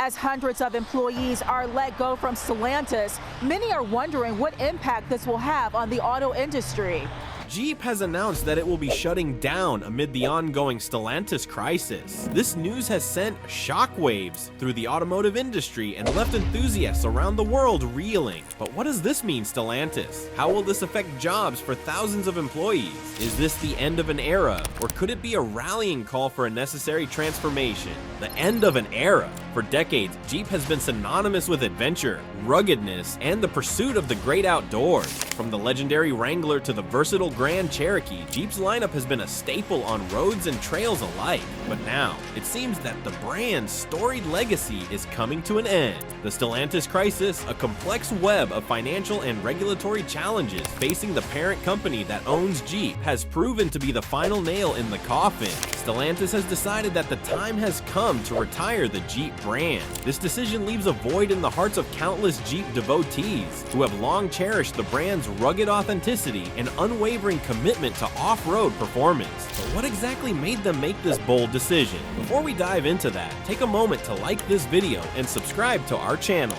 As hundreds of employees are let go from Stellantis, many are wondering what impact this will have on the auto industry. Jeep has announced that it will be shutting down amid the ongoing Stellantis crisis. This news has sent shockwaves through the automotive industry and left enthusiasts around the world reeling. But what does this mean, Stellantis? How will this affect jobs for thousands of employees? Is this the end of an era, or could it be a rallying call for a necessary transformation? The end of an era. For decades, Jeep has been synonymous with adventure, ruggedness, and the pursuit of the great outdoors. From the legendary Wrangler to the versatile Grand Cherokee, Jeep's lineup has been a staple on roads and trails alike. But now, it seems that the brand's storied legacy is coming to an end. The Stellantis Crisis, a complex web of financial and regulatory challenges facing the parent company that owns Jeep, has proven to be the final nail in the coffin. Stellantis has decided that the time has come to retire the Jeep brand. This decision leaves a void in the hearts of countless Jeep devotees who have long cherished the brand's rugged authenticity and unwavering commitment to off-road performance. But what exactly made them make this bold decision? Before we dive into that, take a moment to like this video and subscribe to our channel.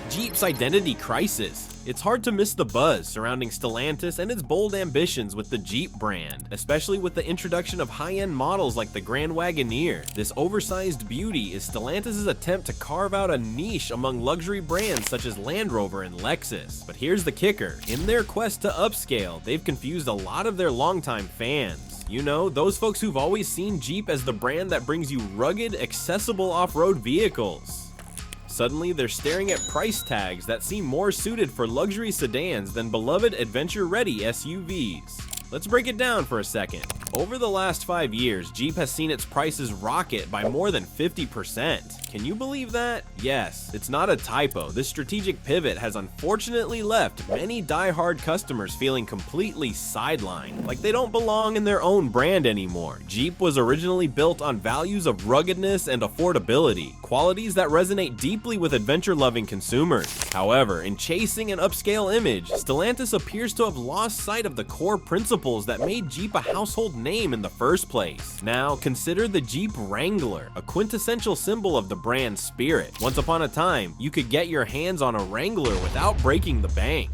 Jeep's identity crisis. It's hard to miss the buzz surrounding Stellantis and its bold ambitions with the Jeep brand, especially with the introduction of high-end models like the Grand Wagoneer. This oversized beauty is Stellantis' attempt to carve out a niche among luxury brands such as Land Rover and Lexus. But here's the kicker. In their quest to upscale, they've confused a lot of their longtime fans. You know, those folks who've always seen Jeep as the brand that brings you rugged, accessible off-road vehicles. Suddenly, they're staring at price tags that seem more suited for luxury sedans than beloved adventure-ready SUVs. Let's break it down for a second. Over the last 5 years, Jeep has seen its prices rocket by more than 50%. Can you believe that? Yes, it's not a typo. This strategic pivot has unfortunately left many die-hard customers feeling completely sidelined, like they don't belong in their own brand anymore. Jeep was originally built on values of ruggedness and affordability, qualities that resonate deeply with adventure-loving consumers. However, in chasing an upscale image, Stellantis appears to have lost sight of the core principles that made Jeep a household name in the first place. Now, consider the Jeep Wrangler, a quintessential symbol of the brand's spirit. Once upon a time, you could get your hands on a Wrangler without breaking the bank.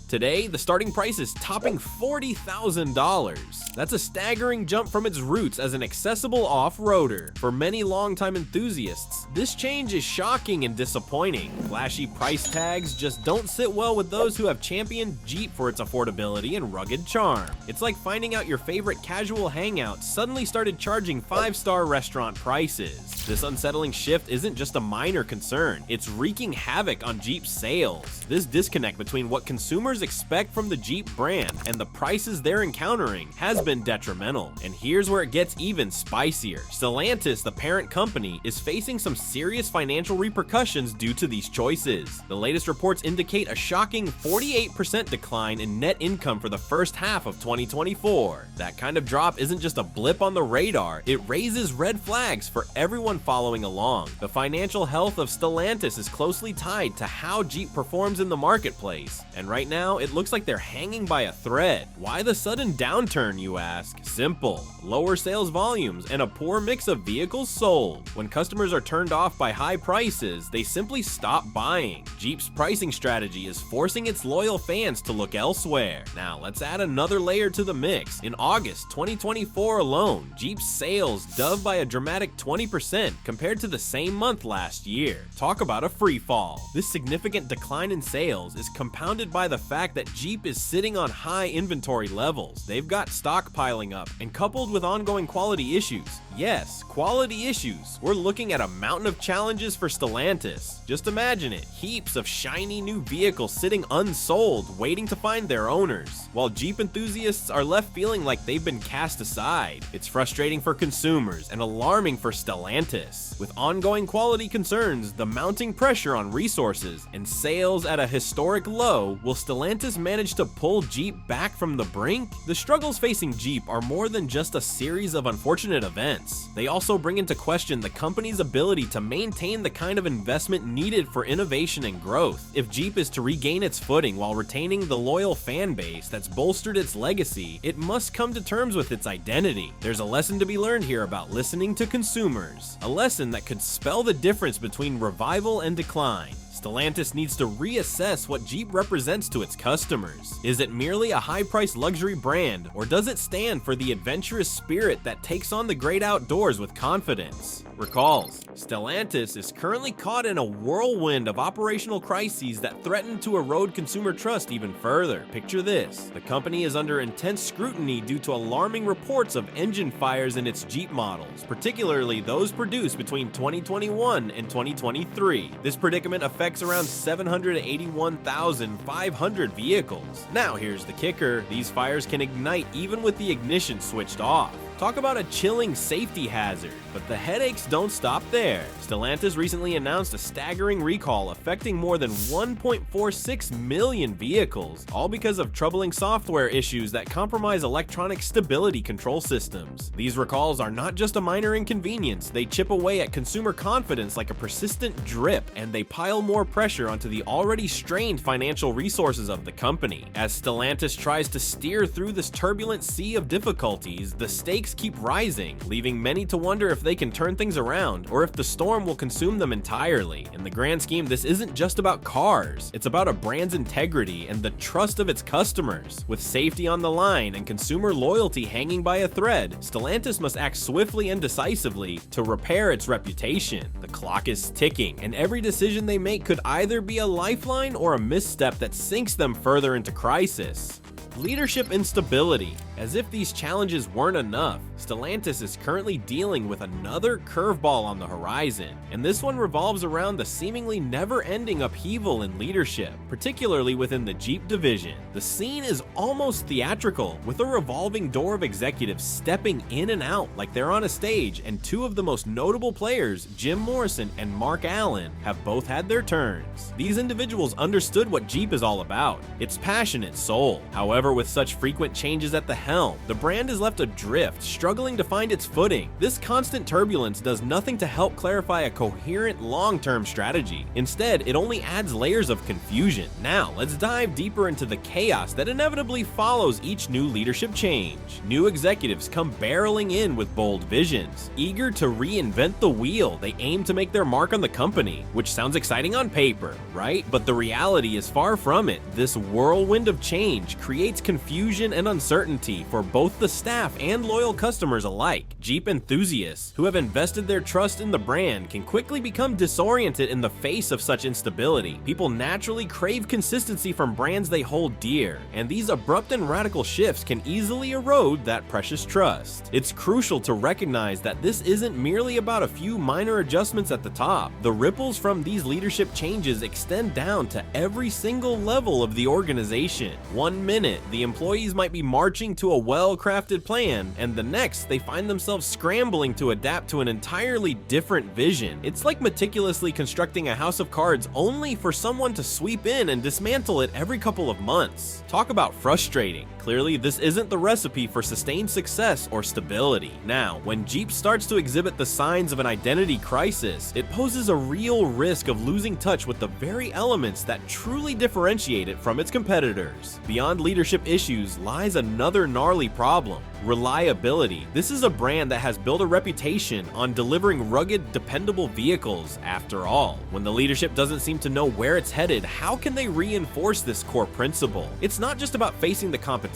Today, the starting price is topping $40,000. That's a staggering jump from its roots as an accessible off-roader. For many longtime enthusiasts, this change is shocking and disappointing. Flashy price tags just don't sit well with those who have championed Jeep for its affordability and rugged charm. It's like finding out your favorite casual hangout suddenly started charging 5-star restaurant prices. This unsettling shift isn't just a minor concern, it's wreaking havoc on Jeep's sales. This disconnect between what consumers expect from the Jeep brand and the prices they're encountering has been detrimental. And here's where it gets even spicier. Stellantis, the parent company, is facing some serious financial repercussions due to these choices. The latest reports indicate a shocking 48% decline in net income for the first half of 2024. That kind of drop isn't just a blip on the radar, it raises red flags for everyone following along. The financial health of Stellantis is closely tied to how Jeep performs in the marketplace, and right now it looks like they're hanging by a thread. Why the sudden downturn, you ask? Simple. Lower sales volumes and a poor mix of vehicles sold. When customers are turned off by high prices, they simply stop buying. Jeep's pricing strategy is forcing its loyal fans to look elsewhere. Now, let's add another layer to the mix. In August 2024 alone, Jeep's sales dove by a dramatic 20% compared to the same month last year. Talk about a free fall. This significant decline in sales is compounded by the fact that Jeep is sitting on high inventory levels. They've got stockpiling up, and coupled with ongoing quality issues. Yes, quality issues. We're looking at a mountain of challenges for Stellantis. Just imagine it, heaps of shiny new vehicles sitting unsold, waiting to find their owners, while Jeep enthusiasts are left feeling like they've been cast aside. It's frustrating for consumers and alarming for Stellantis. With ongoing quality concerns, the mounting pressure on resources, and sales at a historic low, will Stellantis Stellantis manage to pull Jeep back from the brink? The struggles facing Jeep are more than just a series of unfortunate events. They also bring into question the company's ability to maintain the kind of investment needed for innovation and growth. If Jeep is to regain its footing while retaining the loyal fan base that's bolstered its legacy, it must come to terms with its identity. There's a lesson to be learned here about listening to consumers, a lesson that could spell the difference between revival and decline. Stellantis needs to reassess what Jeep represents to its customers. Is it merely a high-priced luxury brand, or does it stand for the adventurous spirit that takes on the great outdoors with confidence? Recalls, Stellantis is currently caught in a whirlwind of operational crises that threaten to erode consumer trust even further. Picture this: the company is under intense scrutiny due to alarming reports of engine fires in its Jeep models, particularly those produced between 2021 and 2023. This predicament affects around 781,500 vehicles. Now here's the kicker: these fires can ignite even with the ignition switched off. Talk about a chilling safety hazard. But the headaches don't stop there. Stellantis recently announced a staggering recall affecting more than 1.46 million vehicles, all because of troubling software issues that compromise electronic stability control systems. These recalls are not just a minor inconvenience, they chip away at consumer confidence like a persistent drip, and they pile more pressure onto the already strained financial resources of the company. As Stellantis tries to steer through this turbulent sea of difficulties, the stakes keep rising, leaving many to wonder if they can turn things around, or if the storm will consume them entirely. In the grand scheme, this isn't just about cars, it's about a brand's integrity and the trust of its customers. With safety on the line and consumer loyalty hanging by a thread, Stellantis must act swiftly and decisively to repair its reputation. The clock is ticking, and every decision they make could either be a lifeline or a misstep that sinks them further into crisis. Leadership instability. As if these challenges weren't enough, Stellantis is currently dealing with another curveball on the horizon, and this one revolves around the seemingly never-ending upheaval in leadership, particularly within the Jeep division. The scene is almost theatrical, with a revolving door of executives stepping in and out like they're on a stage, and two of the most notable players, Jim Morrison and Mark Allen, have both had their turns. These individuals understood what Jeep is all about, its passionate soul. However, with such frequent changes at the helm, the brand is left adrift, struggling to find its footing. This constant turbulence does nothing to help clarify a coherent long-term strategy. Instead, it only adds layers of confusion. Now, let's dive deeper into the chaos that inevitably follows each new leadership change. New executives come barreling in with bold visions. Eager to reinvent the wheel, they aim to make their mark on the company, which sounds exciting on paper, right? But the reality is far from it. This whirlwind of change creates confusion and uncertainty for both the staff and loyal customers alike. Jeep enthusiasts who have invested their trust in the brand can quickly become disoriented in the face of such instability. People naturally crave consistency from brands they hold dear, and these abrupt and radical shifts can easily erode that precious trust. It's crucial to recognize that this isn't merely about a few minor adjustments at the top. The ripples from these leadership changes extend down to every single level of the organization. One minute, the employees might be marching to a well-crafted plan, and the next, they find themselves scrambling to adapt to an entirely different vision. It's like meticulously constructing a house of cards only for someone to sweep in and dismantle it every couple of months. Talk about frustrating. Clearly, this isn't the recipe for sustained success or stability. Now, when Jeep starts to exhibit the signs of an identity crisis, it poses a real risk of losing touch with the very elements that truly differentiate it from its competitors. Beyond leadership issues lies another gnarly problem: reliability. This is a brand that has built a reputation on delivering rugged, dependable vehicles. After all, when the leadership doesn't seem to know where it's headed, how can they reinforce this core principle? It's not just about facing the competition,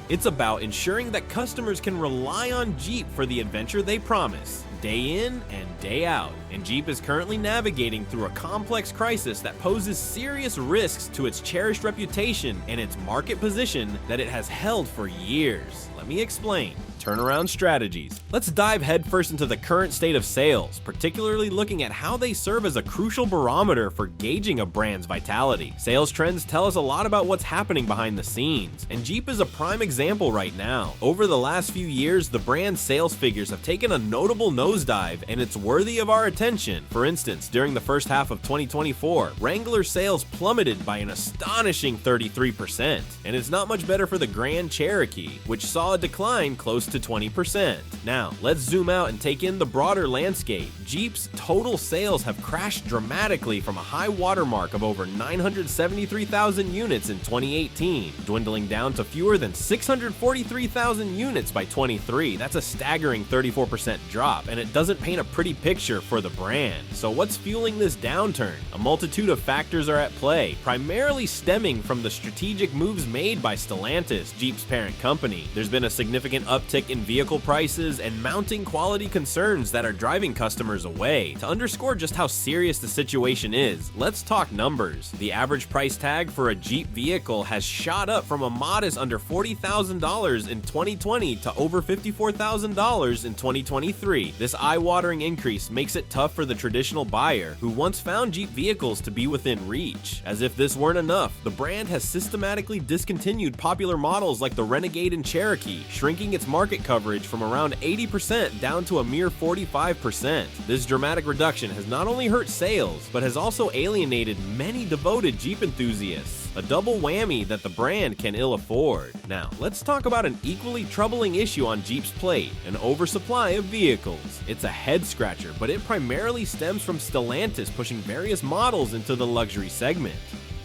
it's about ensuring that customers can rely on Jeep for the adventure they promise, day in and day out. And Jeep is currently navigating through a complex crisis that poses serious risks to its cherished reputation and its market position that it has held for years. Let me explain. turnaround strategies. Let's dive headfirst into the current state of sales, particularly looking at how they serve as a crucial barometer for gauging a brand's vitality. Sales trends tell us a lot about what's happening behind the scenes, and Jeep is a prime example right now. Over the last few years, the brand's sales figures have taken a notable nosedive, and it's worthy of our attention. For instance, during the first half of 2024, Wrangler sales plummeted by an astonishing 33%, and it's not much better for the Grand Cherokee, which saw a decline close to 20%. Now, let's zoom out and take in the broader landscape. Jeep's total sales have crashed dramatically from a high watermark of over 973,000 units in 2018, dwindling down to fewer than 643,000 units by 23. That's a staggering 34% drop, and it doesn't paint a pretty picture for the brand. So what's fueling this downturn? A multitude of factors are at play, primarily stemming from the strategic moves made by Stellantis, Jeep's parent company. There's been a significant uptick in vehicle prices and mounting quality concerns that are driving customers away. To underscore just how serious the situation is, let's talk numbers. The average price tag for a Jeep vehicle has shot up from a modest under $40,000 in 2020 to over $54,000 in 2023. This eye-watering increase makes it tough for the traditional buyer who once found Jeep vehicles to be within reach. As if this weren't enough, the brand has systematically discontinued popular models like the Renegade and Cherokee, shrinking its market coverage from around 80% down to a mere 45%. This dramatic reduction has not only hurt sales, but has also alienated many devoted Jeep enthusiasts. A double whammy that the brand can ill afford. Now, let's talk about an equally troubling issue on Jeep's plate, an oversupply of vehicles. It's a head scratcher, but it primarily stems from Stellantis pushing various models into the luxury segment.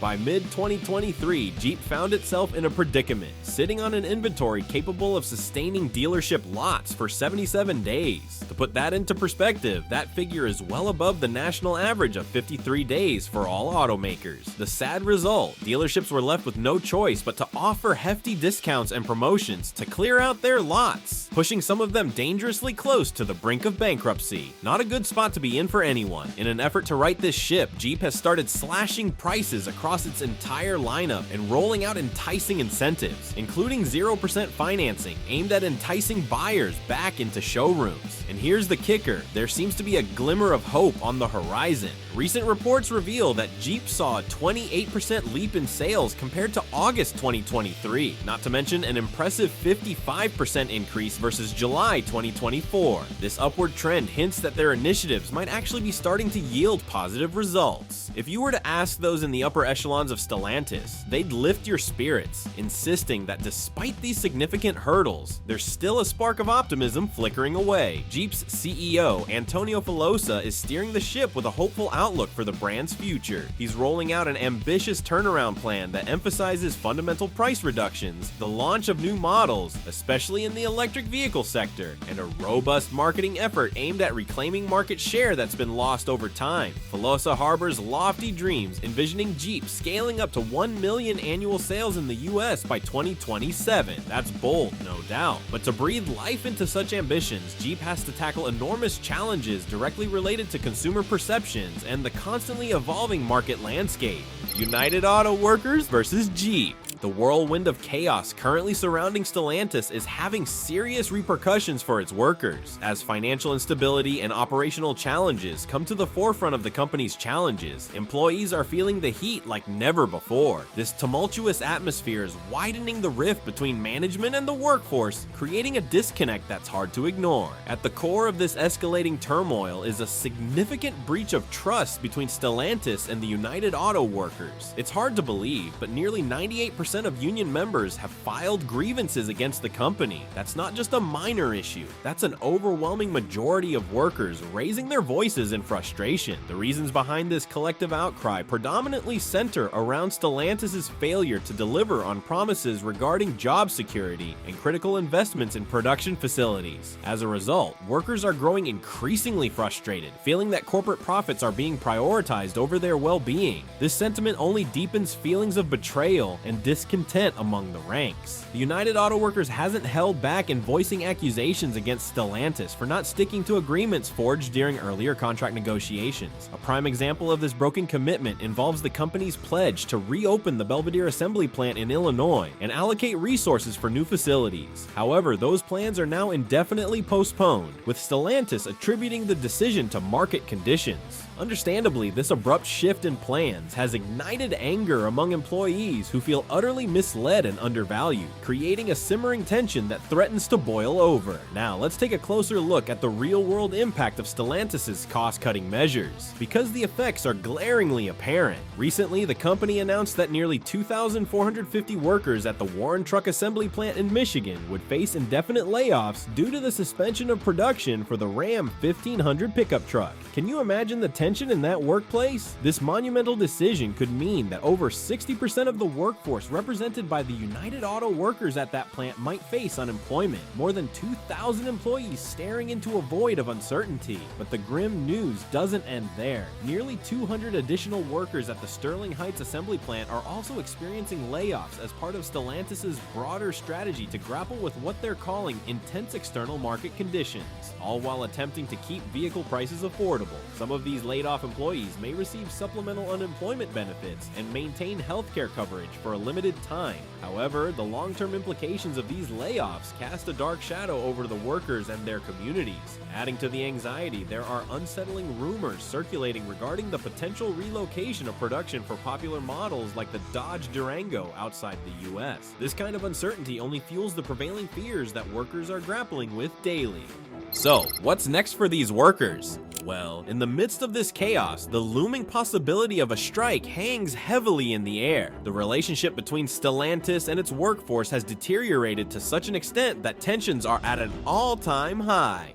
By mid-2023, Jeep found itself in a predicament, sitting on an inventory capable of sustaining dealership lots for 77 days. To put that into perspective, that figure is well above the national average of 53 days for all automakers. The sad result, dealerships were left with no choice but to offer hefty discounts and promotions to clear out their lots, pushing some of them dangerously close to the brink of bankruptcy. Not a good spot to be in for anyone. In an effort to right this ship, Jeep has started slashing prices across its entire lineup and rolling out enticing incentives, including 0% financing aimed at enticing buyers back into showrooms. And here's the kicker, there seems to be a glimmer of hope on the horizon. Recent reports reveal that Jeep saw a 28% leap in sales compared to August 2023, not to mention an impressive 55% increase versus July 2024. This upward trend hints that their initiatives might actually be starting to yield positive results. If you were to ask those in the upper echelons of Stellantis, they'd lift your spirits, insisting that despite these significant hurdles, there's still a spark of optimism flickering away. Jeep's CEO, Antonio Filosa, is steering the ship with a hopeful outlook for the brand's future. He's rolling out an ambitious turnaround plan that emphasizes fundamental price reductions, the launch of new models, especially in the electric vehicle sector, and a robust marketing effort aimed at reclaiming market share that's been lost over time. Filosa harbors lofty dreams, envisioning Jeep scaling up to 1 million annual sales in the US by 2027. That's bold, no doubt. But to breathe life into such ambitions, Jeep has to tackle enormous challenges directly related to consumer perceptions and the constantly evolving market landscape. United Auto Workers versus Jeep. The whirlwind of chaos currently surrounding Stellantis is having serious repercussions for its workers. As financial instability and operational challenges come to the forefront of the company's challenges, employees are feeling the heat like never before. This tumultuous atmosphere is widening the rift between management and the workforce, creating a disconnect that's hard to ignore. At the core of this escalating turmoil is a significant breach of trust between Stellantis and the United Auto Workers. It's hard to believe, but nearly 98% of union members have filed grievances against the company. That's not just a minor issue. That's an overwhelming majority of workers raising their voices in frustration. The reasons behind this collective outcry predominantly center around Stellantis' failure to deliver on promises regarding job security and critical investments in production facilities. As a result, workers are growing increasingly frustrated, feeling that corporate profits are being prioritized over their well-being. This sentiment only deepens feelings of betrayal and discontent discontent among the ranks. The United Auto Workers hasn't held back in voicing accusations against Stellantis for not sticking to agreements forged during earlier contract negotiations. A prime example of this broken commitment involves the company's pledge to reopen the Belvidere assembly plant in Illinois and allocate resources for new facilities. However, those plans are now indefinitely postponed, with Stellantis attributing the decision to market conditions. Understandably, this abrupt shift in plans has ignited anger among employees who feel utterly misled and undervalued, creating a simmering tension that threatens to boil over. Now, let's take a closer look at the real-world impact of Stellantis' cost-cutting measures, because the effects are glaringly apparent. Recently, the company announced that nearly 2,450 workers at the Warren Truck Assembly Plant in Michigan would face indefinite layoffs due to the suspension of production for the Ram 1500 pickup truck. Can you imagine the tension in that workplace? This monumental decision could mean that over 60% of the workforce represented by the United Auto Workers at that plant might face unemployment. More than 2,000 employees staring into a void of uncertainty. But the grim news doesn't end there. Nearly 200 additional workers at the Sterling Heights assembly plant are also experiencing layoffs as part of Stellantis' broader strategy to grapple with what they're calling intense external market conditions, all while attempting to keep vehicle prices affordable. Some of these laid-off employees may receive supplemental unemployment benefits and maintain healthcare coverage for a limited time. However, the long-term implications of these layoffs cast a dark shadow over the workers and their communities. Adding to the anxiety, there are unsettling rumors circulating regarding the potential relocation of production for popular models like the Dodge Durango outside the US. This kind of uncertainty only fuels the prevailing fears that workers are grappling with daily. So, what's next for these workers? Well, in the midst of this chaos, the looming possibility of a strike hangs heavily in the air. The relationship between Stellantis and its workforce has deteriorated to such an extent that tensions are at an all-time high.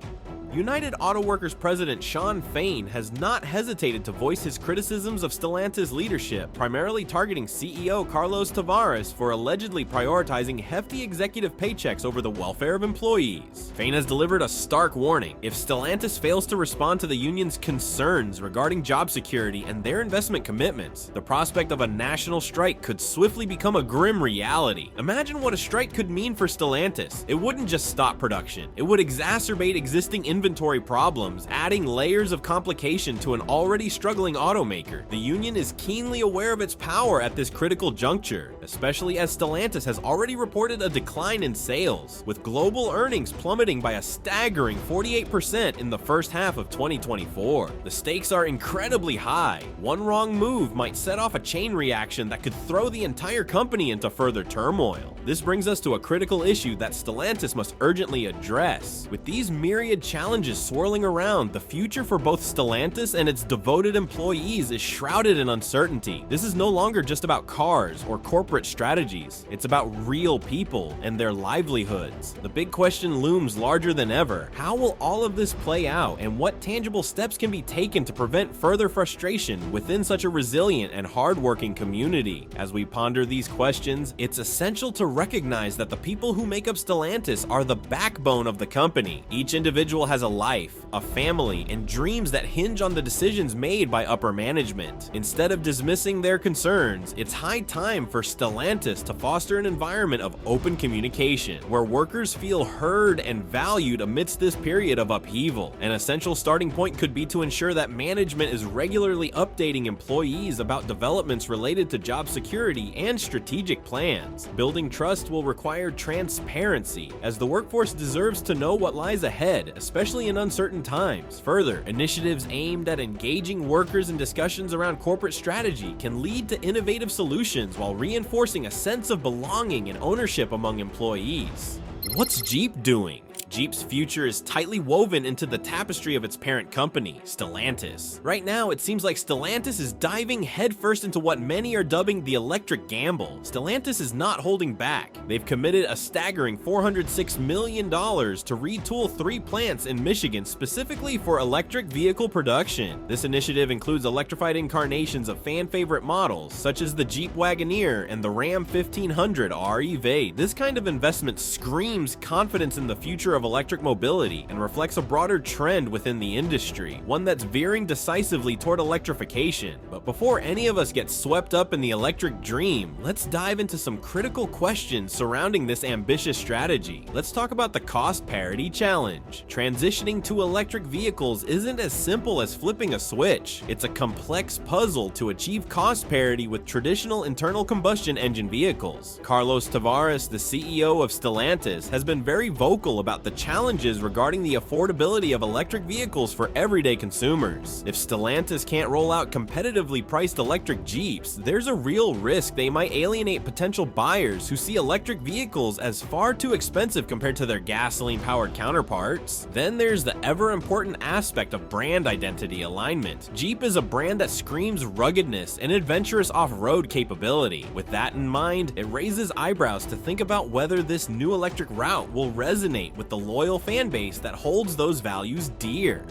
United Auto Workers President Shawn Fain has not hesitated to voice his criticisms of Stellantis leadership, primarily targeting CEO Carlos Tavares for allegedly prioritizing hefty executive paychecks over the welfare of employees. Fain has delivered a stark warning: if Stellantis fails to respond to the union's concerns regarding job security and their investment commitments, the prospect of a national strike could swiftly become a grim reality. Imagine what a strike could mean for Stellantis. It wouldn't just stop production, it would exacerbate existing inventory problems, adding layers of complication to an already struggling automaker. The union is keenly aware of its power at this critical juncture, especially as Stellantis has already reported a decline in sales, with global earnings plummeting by a staggering 48% in the first half of 2024. The stakes are incredibly high. One wrong move might set off a chain reaction that could throw the entire company into further turmoil. This brings us to a critical issue that Stellantis must urgently address. With these myriad challenges swirling around, the future for both Stellantis and its devoted employees is shrouded in uncertainty. This is no longer just about cars or corporate strategies. It's about real people and their livelihoods. The big question looms larger than ever. How will all of this play out, and what tangible steps can be taken to prevent further frustration within such a resilient and hardworking community? As we ponder these questions, it's essential to recognize that the people who make up Stellantis are the backbone of the company. Each individual has a life, a family, and dreams that hinge on the decisions made by upper management. Instead of dismissing their concerns, it's high time for Stellantis to foster an environment of open communication, where workers feel heard and valued amidst this period of upheaval. An essential starting point could be to ensure that management is regularly updating employees about developments related to job security and strategic plans. Building trust will require transparency, as the workforce deserves to know what lies ahead, especially in uncertain times. Further, initiatives aimed at engaging workers in discussions around corporate strategy can lead to innovative solutions while reinforcing a sense of belonging and ownership among employees. What's Jeep doing? Jeep's future is tightly woven into the tapestry of its parent company, Stellantis. Right now, it seems like Stellantis is diving headfirst into what many are dubbing the electric gamble. Stellantis is not holding back. They've committed a staggering $406 million to retool 3 plants in Michigan specifically for electric vehicle production. This initiative includes electrified incarnations of fan-favorite models, such as the Jeep Wagoneer and the Ram 1500 REV. This kind of investment screams confidence in the future of of electric mobility and reflects a broader trend within the industry, one that's veering decisively toward electrification. But before any of us get swept up in the electric dream, let's dive into some critical questions surrounding this ambitious strategy. Let's talk about the cost parity challenge. Transitioning to electric vehicles isn't as simple as flipping a switch. It's a complex puzzle to achieve cost parity with traditional internal combustion engine vehicles. Carlos Tavares, the CEO of Stellantis, has been very vocal about the challenges regarding the affordability of electric vehicles for everyday consumers. If Stellantis can't roll out competitively priced electric Jeeps, there's a real risk they might alienate potential buyers who see electric vehicles as far too expensive compared to their gasoline-powered counterparts. Then there's the ever-important aspect of brand identity alignment. Jeep is a brand that screams ruggedness and adventurous off-road capability. With that in mind, it raises eyebrows to think about whether this new electric route will resonate with the loyal fan base that holds those values dear.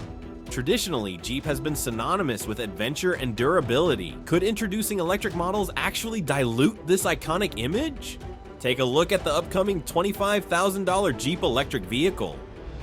Traditionally, Jeep has been synonymous with adventure and durability. Could introducing electric models actually dilute this iconic image? Take a look at the upcoming $25,000 Jeep electric vehicle.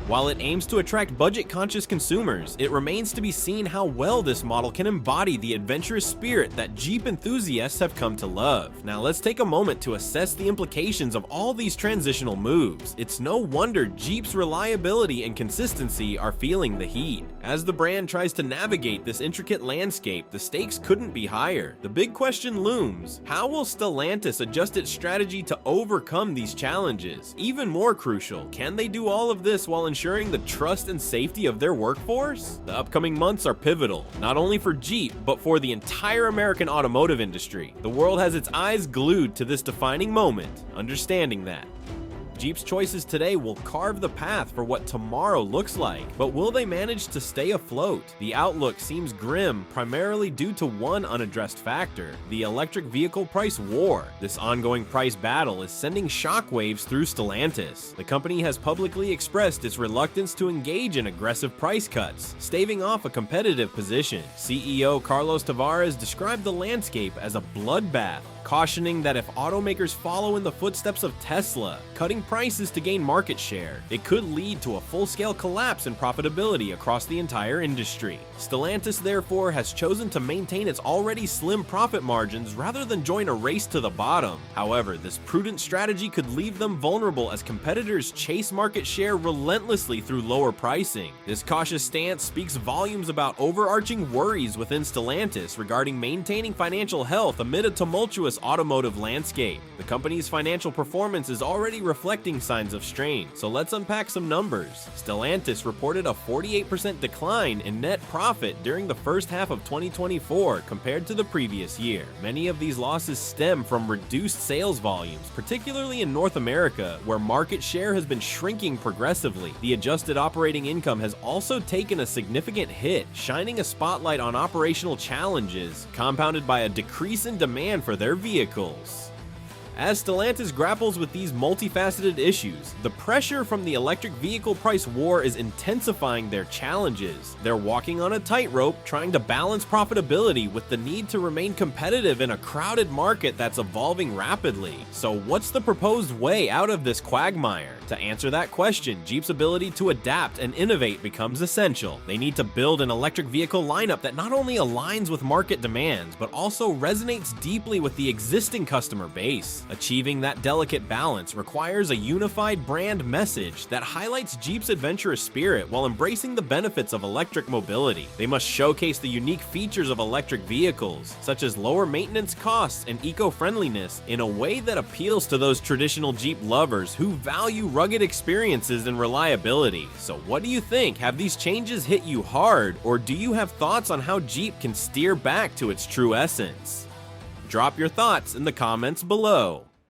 While it aims to attract budget-conscious consumers, it remains to be seen how well this model can embody the adventurous spirit that Jeep enthusiasts have come to love. Now let's take a moment to assess the implications of all these transitional moves. It's no wonder Jeep's reliability and consistency are feeling the heat. As the brand tries to navigate this intricate landscape, the stakes couldn't be higher. The big question looms: how will Stellantis adjust its strategy to overcome these challenges? Even more crucial, can they do all of this while ensuring the trust and safety of their workforce? The upcoming months are pivotal, not only for Jeep, but for the entire American automotive industry. The world has its eyes glued to this defining moment, understanding that Jeep's choices today will carve the path for what tomorrow looks like. But will they manage to stay afloat? The outlook seems grim, primarily due to one unaddressed factor: the electric vehicle price war. This ongoing price battle is sending shockwaves through Stellantis. The company has publicly expressed its reluctance to engage in aggressive price cuts, staving off a competitive position. CEO Carlos Tavares described the landscape as a bloodbath, cautioning that if automakers follow in the footsteps of Tesla, cutting prices to gain market share, it could lead to a full-scale collapse in profitability across the entire industry. Stellantis, therefore, has chosen to maintain its already slim profit margins rather than join a race to the bottom. However, this prudent strategy could leave them vulnerable as competitors chase market share relentlessly through lower pricing. This cautious stance speaks volumes about overarching worries within Stellantis regarding maintaining financial health amid a tumultuous automotive landscape. The company's financial performance is already reflecting signs of strain, so let's unpack some numbers. Stellantis reported a 48% decline in net profit during the first half of 2024 compared to the previous year. Many of these losses stem from reduced sales volumes, particularly in North America, where market share has been shrinking progressively. The adjusted operating income has also taken a significant hit, shining a spotlight on operational challenges, compounded by a decrease in demand for their vehicles. As Stellantis grapples with these multifaceted issues, the pressure from the electric vehicle price war is intensifying their challenges. They're walking on a tightrope, trying to balance profitability with the need to remain competitive in a crowded market that's evolving rapidly. So what's the proposed way out of this quagmire? To answer that question, Jeep's ability to adapt and innovate becomes essential. They need to build an electric vehicle lineup that not only aligns with market demands, but also resonates deeply with the existing customer base. Achieving that delicate balance requires a unified brand message that highlights Jeep's adventurous spirit while embracing the benefits of electric mobility. They must showcase the unique features of electric vehicles, such as lower maintenance costs and eco-friendliness, in a way that appeals to those traditional Jeep lovers who value rugged experiences and reliability. So what do you think? Have these changes hit you hard, or do you have thoughts on how Jeep can steer back to its true essence? Drop your thoughts in the comments below.